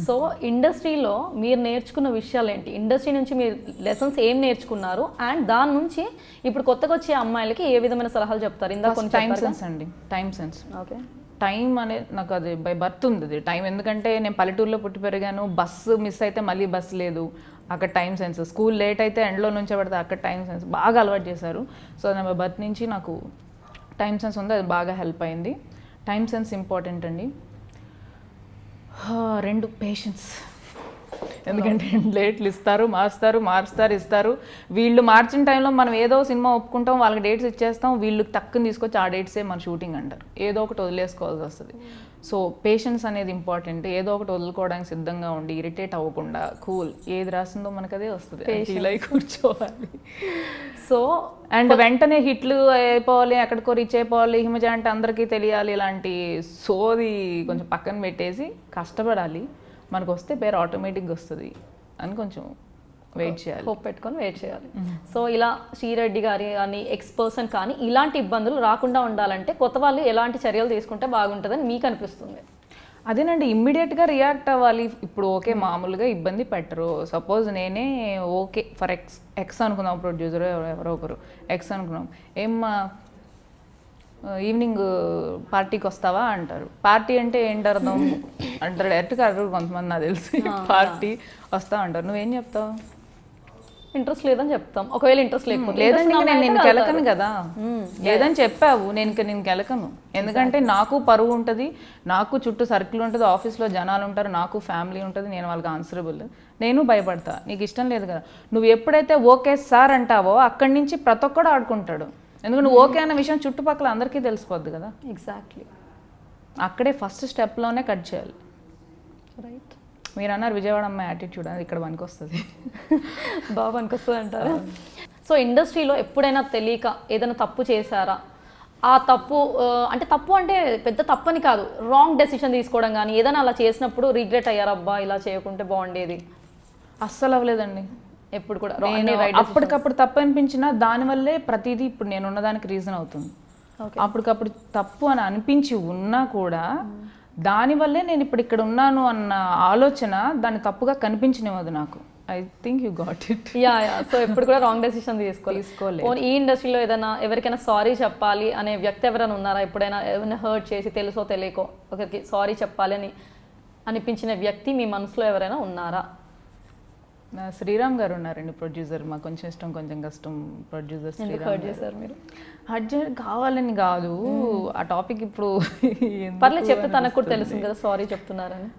So ఇండస్ట్రీలో మీరు నేర్చుకున్న విషయాలు ఏంటి, ఇండస్ట్రీ నుంచి మీరు లెసన్స్ ఏం నేర్చుకున్నారు, అండ్ దాని నుంచి ఇప్పుడు కొత్తగా వచ్చే అమ్మాయిలకి ఏ విధమైన సలహాలు చెప్తారు? ఇందాక కొంచెం టైం సెన్స్ అండి, టైం సెన్స్. ఓకే, టైం అనేది నాకు అది బై బర్త్ ఉంది అది టైం. ఎందుకంటే నేను పల్లెటూరులో పుట్టి పెరిగాను. బస్సు మిస్ అయితే మళ్ళీ బస్సు లేదు, అక్కడ టైం సెన్స్. స్కూల్ లేట్ అయితే ఎండ్లో నుంచే పడితే అక్కడ టైం సెన్స్ బాగా అలవాటు చేశారు. సో నా బర్త్ నుంచి నాకు టైం సెన్స్ ఉంది, అది బాగా హెల్ప్ అయింది. టైం సెన్స్ ఇంపార్టెంట్ అండి. 2 పేషెన్స్. ఎందుకంటే లేట్లు ఇస్తారు, మారుస్తారు, ఇస్తారు. వీళ్ళు మార్చిన టైంలో మనం ఏదో సినిమా ఒప్పుకుంటాం, వాళ్ళకి డేట్స్ ఇచ్చేస్తాం, వీళ్ళు టక్కుని తీసుకొచ్చి ఆ డేట్సే మన షూటింగ్ అంటారు. ఏదో ఒకటి వదిలేసుకోవాల్సి వస్తుంది. సో పేషెన్స్ అనేది ఇంపార్టెంట్. ఏదో ఒకటి వదులుకోవడానికి సిద్ధంగా ఉండి, ఇరిటేట్ అవ్వకుండా కూల్, ఏది రాసిందో మనకు అదే వస్తుంది, ఫీల్ అయి కూర్చోవాలి. సో అండ్ వెంటనే హిట్లు అయిపోవాలి, ఎక్కడికో రీచ్ అయిపోవాలి, హిమజ అంటే అందరికీ తెలియాలి, ఇలాంటి సోది కొంచెం పక్కన పెట్టేసి కష్టపడాలి. మనకు వస్తే పేరు ఆటోమేటిక్గా వస్తుంది అని కొంచెం వెయిట్ చేయాలి, హోప్ పెట్టుకొని వెయిట్ చేయాలి. సో ఇలా శ్రీరెడ్డి గారి కానీ ఎక్స్ పర్సన్ కానీ ఇలాంటి ఇబ్బందులు రాకుండా ఉండాలంటే కొత్త వాళ్ళు ఎలాంటి చర్యలు తీసుకుంటే బాగుంటుందని మీకు అనిపిస్తుంది? అదేనండి, ఇమ్మీడియట్గా రియాక్ట్ అవ్వాలి. ఇప్పుడు ఓకే మామూలుగా ఇబ్బంది పెట్టరు. సపోజ్ నేనే ఓకే ఫర్ ఎక్స్ అనుకుందాం, ప్రొడ్యూసర్ ఎవరో ఒకరు ఎక్స్ అనుకున్నాం, ఏమ్మా ఈవినింగ్ పార్టీకి వస్తావా అంటారు. పార్టీ అంటే ఏంటి అర్థం అంటారు, డైరెక్ట్గా అడగరు కొంతమంది, నాకు తెలిసి. పార్టీ వస్తా అంటారు, నువ్వేం చెప్తావు? ఇంట్రెస్ట్ లేదని చెప్తాం. ఒకవేళ ఇంట్రెస్ట్ లేకపోతే లేదండి, నేను కెలకను కదా. లేదని చెప్పావు, నేను కెలకను. ఎందుకంటే నాకు పరువు ఉంటుంది, నాకు చుట్టూ సర్కిల్ ఉంటుంది, ఆఫీస్లో జనాలు ఉంటారు, నాకు ఫ్యామిలీ ఉంటుంది, నేను వాళ్ళకి ఆన్సరబుల్. నేను భయపడతా. నీకు ఇష్టం లేదు కదా, నువ్వు ఎప్పుడైతే ఓకే సార్ అంటావో అక్కడి నుంచి ప్రతి ఒక్కడు ఆడుకుంటాడు. ఎందుకంటే నువ్వు ఓకే అన్న విషయం చుట్టుపక్కల అందరికీ తెలిసిపోద్ది కదా. ఎగ్జాక్ట్లీ, అక్కడే ఫస్ట్ స్టెప్లోనే కట్ చేయాలి. రైట్. మీరు అన్నారు విజయవాడ అమ్మాయి యాటిట్యూడ్, అది ఇక్కడ పనికి వస్తుంది. బాగా పనికి వస్తుంది అంటారు. సో ఇండస్ట్రీలో ఎప్పుడైనా తెలియక ఏదైనా తప్పు చేశారా? ఆ తప్పు అంటే తప్పు అంటే పెద్ద తప్పని కాదు, రాంగ్ డెసిషన్ తీసుకోవడం కానీ ఏదైనా అలా చేసినప్పుడు రిగ్రెట్ అయ్యారా, అబ్బా ఇలా చేయకుంటే బాగుండేది? అస్సలు అవ్వలేదండి ఎప్పుడు కూడా. అప్పటికప్పుడు తప్పు అనిపించినా దానివల్లే ప్రతిదీ ఇప్పుడు నేను ఉన్నదానికి రీజన్ అవుతుంది. అప్పటికప్పుడు తప్పు అని అనిపించి ఉన్నా కూడా దానివల్లే నేను ఇప్పుడు ఇక్కడ ఉన్నాను అన్న ఆలోచన దాన్ని తప్పుగా కనిపించనివ్వదు నాకు. I think you got it. Yeah. So ఎప్పుడు కూడా రాంగ్ డెసిషన్ తీసుకోలేదు. ఈ ఇండస్ట్రీలో ఏదైనా ఎవరికైనా సారీ చెప్పాలి అనే వ్యక్తి ఎవరైనా ఉన్నారా? ఎప్పుడైనా ఏమైనా హర్ట్ చేసి తెలుసో తెలియకో ఒకరికి సారీ చెప్పాలి అని అనిపించిన వ్యక్తి మీ మనసులో ఎవరైనా ఉన్నారా? శ్రీరామ్ గారు ఉన్నారండి, ప్రొడ్యూసర్. మాకు కొంచెం ఇష్టం కొంచెం కష్టం ప్రొడ్యూసర్ శ్రీరామ్ చేశారు. మీరు అర్జెంట్ కావాలని కాదు, ఆ టాపిక్ ఇప్పుడు పర్లేదు చెప్తే తనకు కూడా తెలుస్తుంది కదా సారీ చెప్తున్నారని.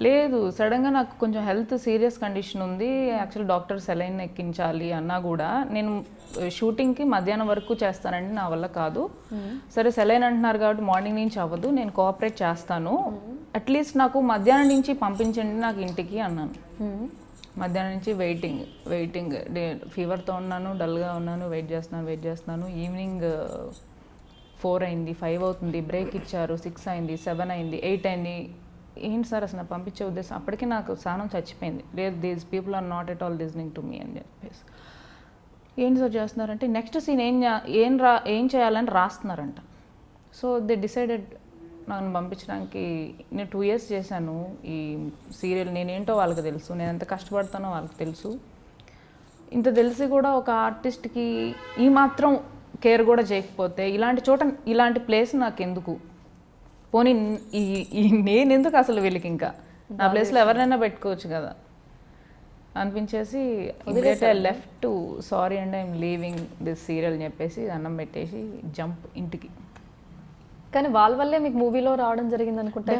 లేదు, సడన్గా నాకు కొంచెం హెల్త్ సీరియస్ కండిషన్ ఉంది. యాక్చువల్లీ డాక్టర్ సెలైన్ ఎక్కించాలి అన్నా కూడా నేను షూటింగ్కి మధ్యాహ్నం వరకు చేస్తానండి, నా వల్ల కాదు. సరే సెలైన్ అంటున్నారు కాబట్టి మార్నింగ్ నుంచి అవ్వదు, నేను కోఆపరేట్ చేస్తాను, అట్లీస్ట్ నాకు మధ్యాహ్నం నుంచి పంపించండి నాకు ఇంటికి అన్నాను. మధ్యాహ్నం నుంచి వెయిటింగ్ ఫీవర్తో ఉన్నాను, డల్గా ఉన్నాను, వెయిట్ చేస్తున్నాను. ఈవినింగ్ 4 అయింది, 5 అవుతుంది, బ్రేక్ ఇచ్చారు, 6 అయింది, 7 అయింది, 8 అయింది. ఏంటి సార్ అసలు పంపించే ఉద్దేశం? అప్పటికి నాకు సహనం చచ్చిపోయింది. లేదు, these people are not at all listening to me అని చెప్పేసి. ఏంటి సార్ చేస్తున్నారంటే నెక్స్ట్ సీన్ ఏం చేయాలని రాస్తున్నారంట. సో దే డిసైడెడ్ నన్ను పంపించడానికి. నేను 2 years చేశాను ఈ సీరియల్. నేనేంటో వాళ్ళకి తెలుసు, నేను ఎంత కష్టపడతానో వాళ్ళకి తెలుసు. ఇంత తెలిసి కూడా ఒక ఆర్టిస్ట్కి ఈ మాత్రం కేర్ కూడా చేయకపోతే ఇలాంటి చోట ఇలాంటి ప్లేస్ నాకు ఎందుకు, పోనీ నేను ఎందుకు అసలు వీళ్ళకి, ఇంకా నా ప్లేస్లో ఎవరినైనా పెట్టుకోవచ్చు కదా అనిపించేసి left sorry and I'm leaving this serial అని చెప్పేసి అన్నం పెట్టేసి జంప్ ఇంటికి. కానీ వాళ్ళ వల్లే మీకు మూవీలో రావడం జరిగింది అనుకుంటే.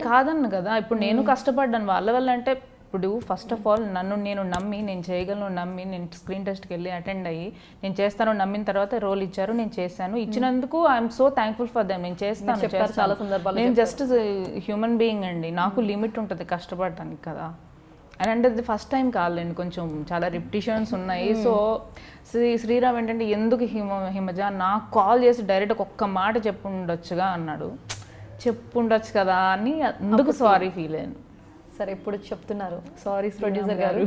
కాదన్ను కదా, ఇప్పుడు నేను కష్టపడ్డాను వాళ్ళ వల్ల. అంటే ఇప్పుడు ఫస్ట్ ఆఫ్ ఆల్ నన్ను నేను నమ్మి, నేను చేయగలను నమ్మి, నేను స్క్రీన్ టెస్ట్కి వెళ్ళి అటెండ్ అయ్యి నేను చేస్తాను నమ్మిన తర్వాత రోల్ ఇచ్చారు, నేను చేశాను. ఇచ్చినందుకు I'm so thankful for them. నేను చేస్తాను, చాలా సందర్భాలు. నేను జస్ట్ హ్యూమన్ బీయింగ్ అండి, నాకు లిమిట్ ఉంటుంది కష్టపడటానికి కదా. అండ్ అంటే అది ఫస్ట్ టైం కాదులేండి, కొంచెం చాలా రిపిటిషన్స్ ఉన్నాయి. సో శ్రీరామ్ ఏంటంటే ఎందుకు హిమజ నాకు కాల్ చేసి డైరెక్ట్ ఒక్క మాట చెప్పుండొచ్చుగా అన్నాడు. చెప్పుండొచ్చు కదా అని అందుకు సారీ ఫీల్ అయ్యాను. సరే ఇప్పుడు చెప్తున్నారు సారీ ప్రొడ్యూసర్ గారు.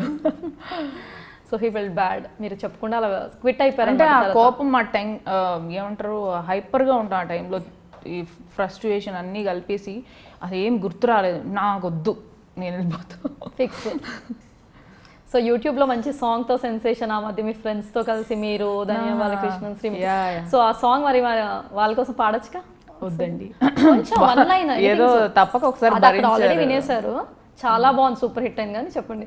సో హీ ఫెల్ట్ బ్యాడ్, మీరు చెప్పకుండా అలా క్విట్ అయిపోయారు. అంటే ఆ కోపం ఆ టైం ఏమంటారు హైపర్గా ఉంటాం ఆ టైంలో, ఈ ఫ్రస్ట్రేషన్ అన్నీ కలిపేసి అది ఏం గుర్తు రాలేదు. నాకొద్దు నేను వెళ్ళిపోతాను. ఫిక్స్. సో యూట్యూబ్లో మంచి సాంగ్తో సెన్సేషన్ ఆ మధ్య మీ ఫ్రెండ్స్తో కలిసి మీరు ధన్యవాద కృష్ణ శ్రీ. సో ఆ సాంగ్ మరి వాళ్ళ కోసం పాడొచ్చుగా? వద్దండి, కొంచెం వన్ లైన్ ఏదో తప్పక ఒకసారి ఆల్రెడీ వినేశారు, చాలా బాగుంది, సూపర్ హిట్ అయింది, కానీ చెప్పండి.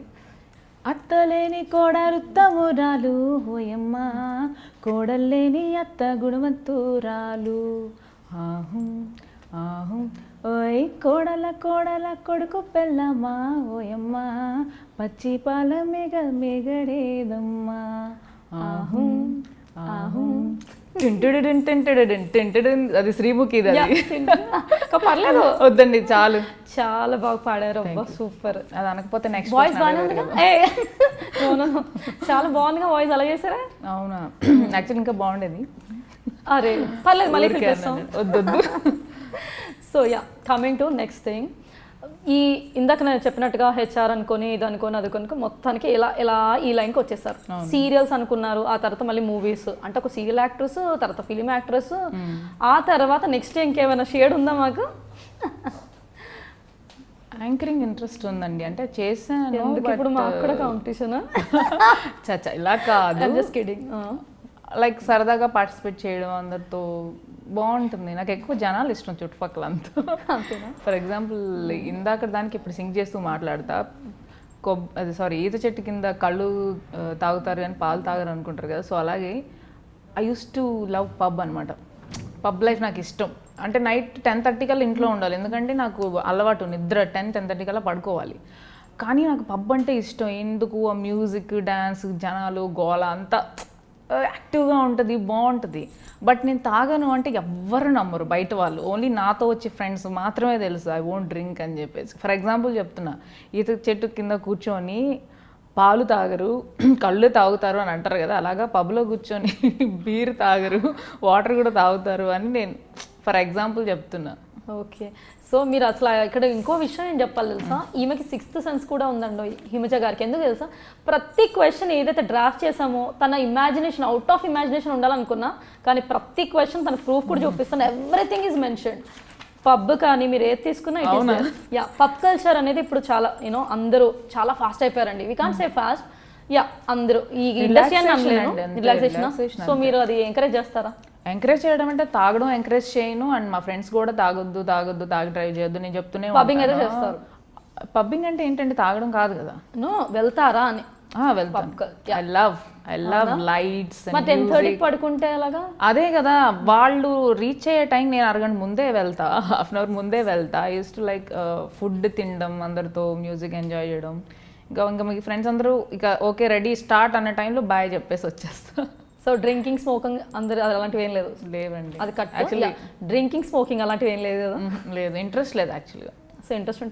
అత్తలేని కోడరుత్తమురాలు ఓయమ్మ, కోడల్లేని అత్త గుణవంతురాలు, ఆహు ఆహు ఓయ్ కోడల కోడల కొడుకు పెళ్ళమ్మా ఓయమ్మ, పచ్చి పాల మెగడేదమ్మా, ఆహు ఆహు అది శ్రీముఖిది, పర్లేదు వద్దండి చాలు. చాలా బాగా పాడారు, అబ్బా సూపర్. అది అనకపోతే నెక్స్ట్ వాయిస్ బాగానే ఉంది, చాలా బాగుందిగా వాయిస్. అలా చేసారా? అవునా, యాక్చువల్లీ ఇంకా బాగుండేది. అరే పర్లేదు, మళ్ళీ పిలిపిస్తాం. వద్దొద్దు. So yeah, coming to next thing. ఈ ఇందాక నేను చెప్పినట్టుగా హెచ్ఆర్ అనుకొని ఇది అనుకొని అది అనుకో మొత్తానికి ఇలా ఈ లైన్కి వచ్చేసారు. సీరియల్స్ అనుకున్నారు, ఆ తర్వాత మళ్ళీ మూవీస్, అంటే ఒక సీరియల్ యాక్ట్రెస్, తర్వాత ఫిలిం యాక్ట్రెస్, ఆ తర్వాత నెక్స్ట్ ఇంకేమైనా షేడ్ ఉందా మాకు? యాంకరింగ్ ఇంట్రెస్ట్ ఉందండి, అంటే చేశాను. ఇప్పుడు మాకు కూడా కాంపిటీషన్ చచ్చా ఇలా కాదు, జస్ట్ కిడింగ్. లైక్ సరదాగా పార్టిసిపేట్ చేయడం అందరితో బాగుంటుంది. నాకు ఎక్కువ జనాలు ఇష్టం చుట్టుపక్కల అంతా. ఫర్ ఎగ్జాంపుల్ ఇందాక దానికి ఇప్పుడు సింగ్ చేస్తూ మాట్లాడతా, అది సారీ ఈత చెట్టు కింద కళ్ళు తాగుతారు కానీ పాలు తాగరు అనుకుంటారు కదా. సో అలాగే I use to love pub అనమాట. పబ్ లైఫ్ నాకు ఇష్టం. అంటే నైట్ 10:30 కల్లా ఇంట్లో ఉండాలి, ఎందుకంటే నాకు అలవాటు నిద్ర 10-10:30 కల్లా పడుకోవాలి. కానీ నాకు పబ్ అంటే ఇష్టం. ఎందుకు ఆ మ్యూజిక్, డ్యాన్స్, జనాలు, గోల అంతా యాక్టివ్గా ఉంటుంది, బాగుంటుంది. బట్ నేను తాగను అంటే ఎవ్వరు నమ్మరు బయట వాళ్ళు, ఓన్లీ నాతో వచ్చే ఫ్రెండ్స్ మాత్రమే తెలుసు ఐ వోంట్ డ్రింక్ అని చెప్పేసి. ఫర్ ఎగ్జాంపుల్ చెప్తున్నా, ఈత చెట్టు కింద కూర్చొని పాలు తాగరు కళ్ళు తాగుతారు అని అంటారు కదా, అలాగా పబ్లో కూర్చొని బీర్ తాగరు, వాటర్ కూడా తాగుతారు అని నేను ఫర్ ఎగ్జాంపుల్ చెప్తున్నా. ఓకే. సో మీరు అసలు ఇక్కడ ఇంకో విషయం ఏం చెప్పాలి తెలుసా, ఈమెకి 6th సెన్స్ కూడా ఉందండి హిమజ గారికి. ఎందుకు తెలుసా, ప్రతి క్వశ్చన్ ఏదైతే డ్రాఫ్ట్ చేసామో తన ఇమాజినేషన్, అవుట్ ఆఫ్ ఇమాజినేషన్ ఉండాలనుకున్నా, కానీ ప్రతి క్వశ్చన్ తన ప్రూఫ్ కూడా చూపిస్తాను. Everything is mentioned. పబ్ కానీ మీరు ఏది తీసుకున్నా యా, పబ్ కల్చర్ అనేది ఇప్పుడు చాలా అందరూ చాలా ఫాస్ట్ అయిపోయారండి. We can't say fast, yeah అందరూ ఈ ఇండస్ట్రీ అని అనలేను, రిలాక్సేషన్. సో మీరు అది ఎంకరేజ్ చేస్తారా? ఎంకరేజ్ చేయడం అంటే తాగడం ఎంకరేజ్ చేయను, అండ్ మా ఫ్రెండ్స్ కూడా తాగొద్దు తాగి ట్రై చేయొద్దు నేను చెప్తూనే. పబ్బింగ్ అయితే చేస్తారు. పబ్బింగ్ అంటే ఏంటంటే తాగడం కాదు కదా. నో, వెళ్తారా అని. వెళ్తాను. I love lights. 10:30 పడుకుంటే అలాగా? అదే కదా, వాళ్ళు రీచ్ అయ్యే టైం నేను అరగంట ముందే వెళ్తా, హాఫ్ అన్ అవర్ ముందే వెళ్తా. యూస్ టు లైక్ ఫుడ్ తినడం, అందరితో మ్యూజిక్ ఎంజాయ్ చేయడం. ఇంకా మీ ఫ్రెండ్స్ అందరూ ఇక ఓకే రెడీ స్టార్ట్ అన్న టైంలో బాయ్ చెప్పేసి వచ్చేస్తా. సో డ్రింకింగ్, స్మోకింగ్ అందరు అలాంటివి ఏం లేదు? లేవండి, అది కట్. యాక్చువల్లీ డ్రింకింగ్, స్మోకింగ్ అలాంటివి ఏం లేదు కదా? లేదు, ఇంట్రెస్ట్ లేదు యాక్చువల్గా. సో ఇంట్రెస్ట్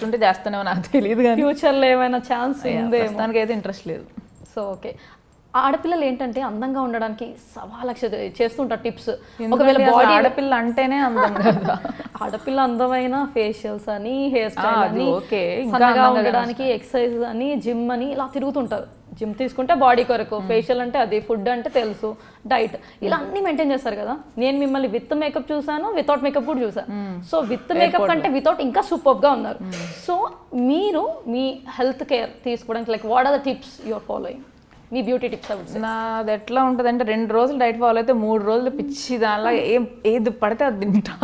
ఉంటే చేస్తానేమో నాకు తెలియదు, కానీ ఫ్యూచర్లో ఏమైనా ఛాన్స్ ఉంది? దానికి అయితే ఇంట్రెస్ట్ లేదు. So okay. ఆడపిల్లలు ఏంటంటే అందంగా ఉండడానికి సవాలక్ష చేస్తుంటారు టిప్స్. ఒకవేళ బాడీ, ఆడపిల్ల అంటేనే అందం కదా. ఆడపిల్ల అందమైన ఫేషియల్స్ అని, హెయిర్ స్టైల్ అని, సన్నగా ఉండడానికి ఎక్సర్సైజ్ అని, జిమ్ అని ఇలా తిరుగుతుంటారు. జిమ్ తీసుకుంటే బాడీ కొరకు, ఫేషియల్ అంటే అది, ఫుడ్ అంటే తెలుసు, డైట్, ఇలా అన్ని మెయింటైన్ చేస్తారు కదా. నేను మిమ్మల్ని విత్ మేకప్ చూసాను, వితౌట్ మేకప్ కూడా చూసాను. సో విత్ మేకప్ కంటే వితౌట్ ఇంకా సూపర్గా ఉన్నారు. సో మీరు మీ హెల్త్ కేర్ తీసుకోవడానికి like what are the tips you are following? మీ బ్యూటీ టిప్స్ అవి? నాది ఎట్లా ఉంటుంది అంటే 2 రోజులు డైట్ ఫాలో అయితే 3 రోజులు పిచ్చి దానిలో ఏది పడితే అది తింటా.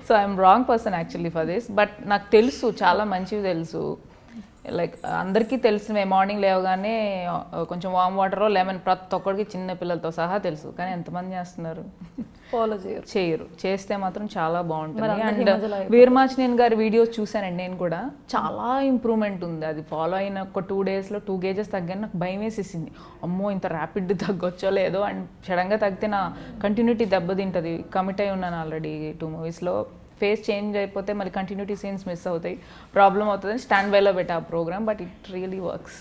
So I'm wrong person actually for this. But నాకు తెలుసు, చాలా మంచివి తెలుసు. లైక్ అందరికీ తెలిసినవే, మార్నింగ్ లేవగానే కొంచెం వామ్ వాటరో లెమన్, ప్రతి ఒక్కరికి చిన్న పిల్లలతో సహా తెలుసు. కానీ ఎంతమంది చేస్తున్నారు? ఫాలో చేయరు. చేస్తే మాత్రం చాలా బాగుంటుంది. అండ్ వీరమాచినేని గారి వీడియోస్ చూసానండి నేను కూడా, చాలా ఇంప్రూవ్మెంట్ ఉంది. అది ఫాలో అయిన ఒక 2 డేస్లో 2 kgs తగ్గాను. నాకు భయం వేసేసింది, అమ్మో ఇంత ర్యాపిడ్ తగ్గొచ్చో లేదో. అండ్ సడన్గా తగ్గితే నా కంటిన్యూటీ దెబ్బతింటుంది. కమిట్ అయి ఉన్నాను ఆల్రెడీ 2 మూవీస్లో. ఫేస్ చేంజ్ అయిపోతే మళ్ళీ కంటిన్యూటీ సీన్స్ మిస్ అవుతాయి, ప్రాబ్లం అవుతుంది. స్టాండ్ బైలో పెట్టా ఆ program, but it really works.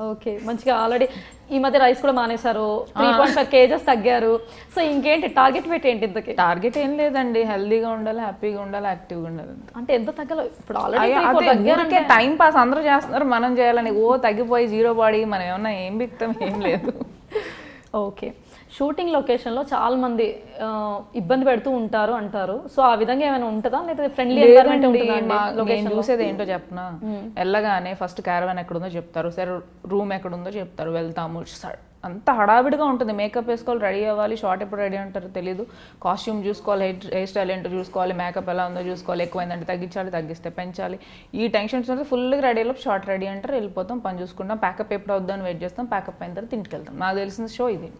Okay, మంచిగా. ఆల్రెడీ ఈ మధ్య రైస్ కూడా మానేశారు, 3.5 kgs తగ్గారు. సో ఇంకేంటి టార్గెట్ పెట్టి ఏంటి? ఇంతకీ టార్గెట్ ఏం లేదండి, హెల్దీగా ఉండాలి, హ్యాపీగా ఉండాలి, యాక్టివ్గా ఉండాలి. అంటే ఎంత తగ్గాలి ఇప్పుడు? ఆల్రెడీ టైం పాస్ అందరూ చేస్తున్నారు, మనం చేయాలని తగ్గిపోయి 0 బాడీ మనం ఏమన్నా ఏం బిక్తాం? ఏం లేదు. ఓకే. షూటింగ్ లొకేషన్లో చాలా మంది ఇబ్బంది పెడుతూ ఉంటారు అంటారు. సో ఆ విధంగా ఏమైనా ఉంటుందా, లేదా ఫ్రెండ్లీ ఎన్వైరన్మెంట్ ఉంటుందా నేను లొకేషన్? చూసేది ఏంటో చెప్పనా, వెళ్ళగానే ఫస్ట్ క్యారవాన్ ఎక్కడుందో చెప్తారు, సరే రూమ్ ఎక్కడుందో చెప్తారు, వెళ్తాము, అంత హడావిడిగా ఉంటుంది. మేకప్ వేసుకోవాలి, రెడీ అవ్వాలి, షార్ట్ ఎప్పుడు రెడీ అంటారో తెలియదు, కాస్ట్యూమ్ చూసుకోవాలి, హెయిర్ స్టైల్ ఏంటో చూసుకోవాలి, మేకప్ ఎలా ఉందో చూసుకోవాలి, ఎక్కువైందంటే తగ్గించాలి, తగ్గిస్తే పెంచాలి, ఈ టెన్షన్స్ ఉంటే ఫుల్గా రెడీ అయ్యి షార్ట్ రెడీ అంటారు, వెళ్ళిపోతాం, పని చూసుకుంటాం, ప్యాకప్ ఎప్పుడు అవుద్దని వెయిట్ చేస్తాం, ప్యాకప్ అయిన తర్వాత ఇంటికి వెళ్తాం. నాకు తెలిసిన షో ఇది.